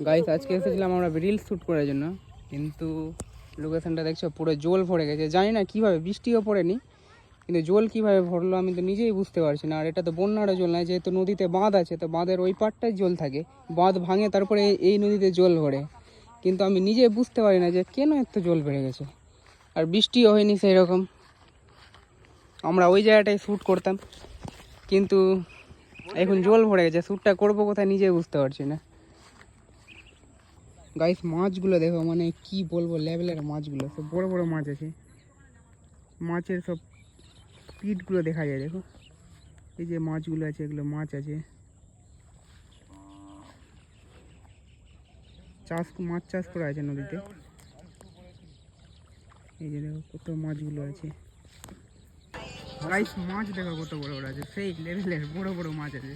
Guys আজকে এসেছিলাম আমরা রিলস শ্যুট করার জন্য, কিন্তু লোকেশনটা দেখছো পুরো জল ভরে গেছে। জানি না কীভাবে, বৃষ্টিও পড়েনি কিন্তু জল কীভাবে ভরলো আমি তো নিজেই বুঝতে পারছি না। আর এটা তো বন্যারও জল নয়, যেহেতু নদীতে বাঁধ আছে, তো বাঁধের ওই পাটটাই জল থাকে, বাঁধ ভাঙে তারপরে এই নদীতে জল ভরে। কিন্তু আমি নিজে বুঝতে পারি না যে কেন এত জল বেড়ে গেছে। আর বৃষ্টিও হয়নি সেই রকম। আমরা ওই জায়গাটায় শ্যুট করতাম, কিন্তু এখন জল ভরে গেছে, শ্যুটটা করবো কোথায় নিজে বুঝতে পারছি না। গাইস মাছগুলো দেখো, মানে কি বলবো, লেভেলের মাছগুলো, সব বড় বড় মাছ আছে। মাছের সব পিঠগুলো দেখা যায়, দেখো এই যে মাছগুলো আছে, এগুলো মাছ আছে। মাছ চাষ করা আছে নদীতে। এই যে দেখো কত মাছগুলো আছে। গাইস মাছ দেখো কত বড় বড় আছে, সেই লেভেলের বড় বড় মাছ আছে।